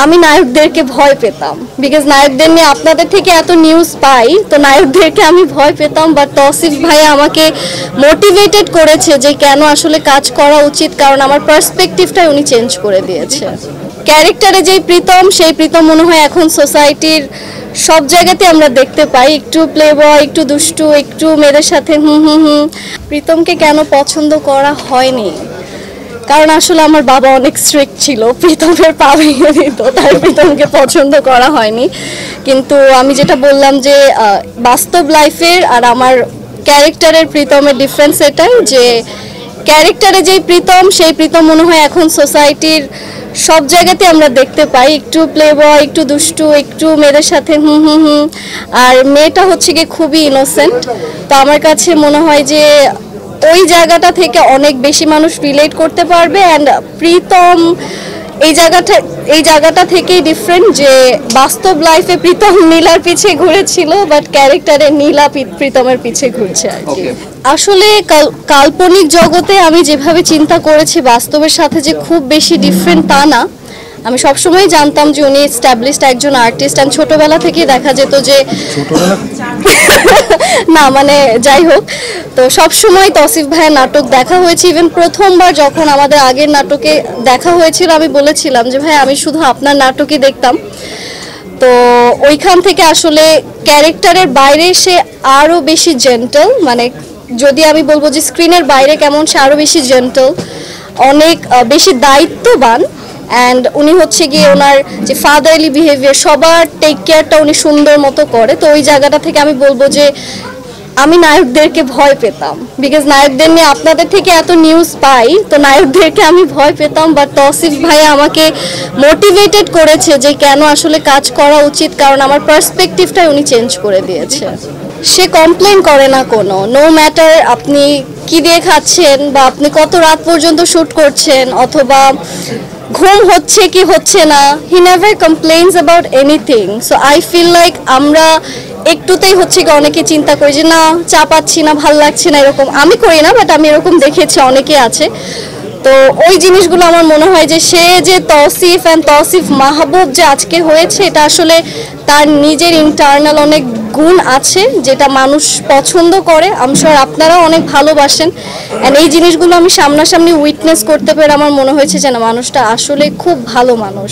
আমি নায়কদেরকে ভয় পেতাম বিকজ নায়কদের নিয়ে আপনাদের থেকে এত নিউজ পাই, তো নায়কদেরকে আমি ভয় পেতাম। বাট তৌসিফ ভাই আমাকে মোটিভেটেড করেছে যে কেন আসলে কাজ করা উচিত, কারণ আমার পার্সপেক্টিভটাই উনি চেঞ্জ করে দিয়েছে। ক্যারেক্টারে যেই প্রীতম, সেই প্রীতম মনে হয় এখন সোসাইটির সব জায়গাতে আমরা দেখতে পাই, একটু প্লে বয়, একটু দুষ্টু, একটু মেয়েদের সাথে প্রীতমকে কেন পছন্দ করা হয়নি, কারণ আসলে আমার বাবা অনেক স্ট্রিক্ট ছিল, প্রীতমের পা ভেঙে দিত, তাই প্রীতমকে পছন্দ করা হয়নি। কিন্তু আমি যেটা বললাম যে বাস্তব লাইফের আর আমার ক্যারেক্টারের প্রীতমের ডিফারেন্স এটাই যে ক্যারেক্টারে যেই প্রীতম, সেই প্রীতম মনে হয় এখন সোসাইটির সব জায়গাতে আমরা দেখতে পাই, একটু প্লে বয়, একটু দুষ্টু, একটু মেয়েদের সাথে আর মেয়েটা হচ্ছে গিয়ে খুবই ইনোসেন্ট। তো আমার কাছে মনে হয় যে ওই জায়গাটা থেকে অনেক বেশি মানুষ রিলেট করতে পারবে। অ্যান্ড প্রীতম এই জায়গাটা থেকেই ডিফারেন্ট যে বাস্তব লাইফে প্রীতম নীলার পিছে ঘুরেছিল, বাট ক্যারেক্টারে নীলা প্রীতমের পিছে ঘুরছে আর কি। আসলে কাল্পনিক জগতে আমি যেভাবে চিন্তা করেছি বাস্তবের সাথে যে খুব বেশি ডিফারেন্ট তা না। আমি সবসময় জানতাম যে উনি এস্টাবলিশড একজন আর্টিস্ট, অ্যান্ড ছোটবেলা থেকেই দেখা যেত যে না মানে যাই হোক, তো সবসময় তৌসিফ ভাইয়ের নাটক দেখা হয়েছে। ইভেন প্রথমবার যখন আমাদের আগের নাটকে দেখা হয়েছিল আমি বলেছিলাম যে ভাই আমি শুধু আপনার নাটকই দেখতাম। তো ওইখান থেকে আসলে ক্যারেক্টারের বাইরে সে আরও বেশি জেন্টল, মানে যদি আমি বলবো যে স্ক্রিনের বাইরে কেমন, সে আরও বেশি জেন্টল, অনেক বেশি দায়িত্ববান। অ্যান্ড উনি হচ্ছে গিয়ে ওনার যে ফাদারলি বিহেভিয়ার, সবার টেক কেয়ারটা উনি সুন্দর মতো করে। তো ওই জায়গাটা থেকে আমি বলবো যে আমি নায়কদেরকে ভয় পেতাম বিকজ নায়কদের নিয়ে আপনাদের থেকে এত নিউজ পাই, তো নায়কদেরকে আমি ভয় পেতাম। বাট তৌসিফ ভাই আমাকে মোটিভেটেড করেছে যে কেন আসলে কাজ করা উচিত, কারণ আমার পার্সপেক্টিভটাই উনি চেঞ্জ করে দিয়েছে। সে কমপ্লেন করে না কোনো, নো ম্যাটার আপনি কি দিয়ে খাচ্ছেন বা আপনি কত রাত পর্যন্ত শ্যুট করছেন অথবা ঘুম হচ্ছে কি হচ্ছে না, he never complains about anything. So I feel like আমরা একটুতেই হচ্ছে কি অনেকে চিন্তা করি যে না চা পাচ্ছি না, ভাল লাগছে না, এরকম আমি করি না, বাট আমি এরকম দেখেছি অনেকে আছে। তো ওই জিনিসগুলো আমার মনে হয় যে সে যে তৌসিফ অ্যান্ড তৌসিফ মাহবুব যে আজকে হয়েছে, এটা আসলে তার নিজের ইন্টারনাল অনেক গুণ আছে যেটা মানুষ পছন্দ করে। আমি শিওর আপনারাও অনেক ভালোবাসেন, অ্যান্ড এই জিনিসগুলো আমি সামনাসামনি উইটনেস করতে পেরে আমার মনে হয়েছে যে না মানুষটা আসলে খুব ভালো মানুষ।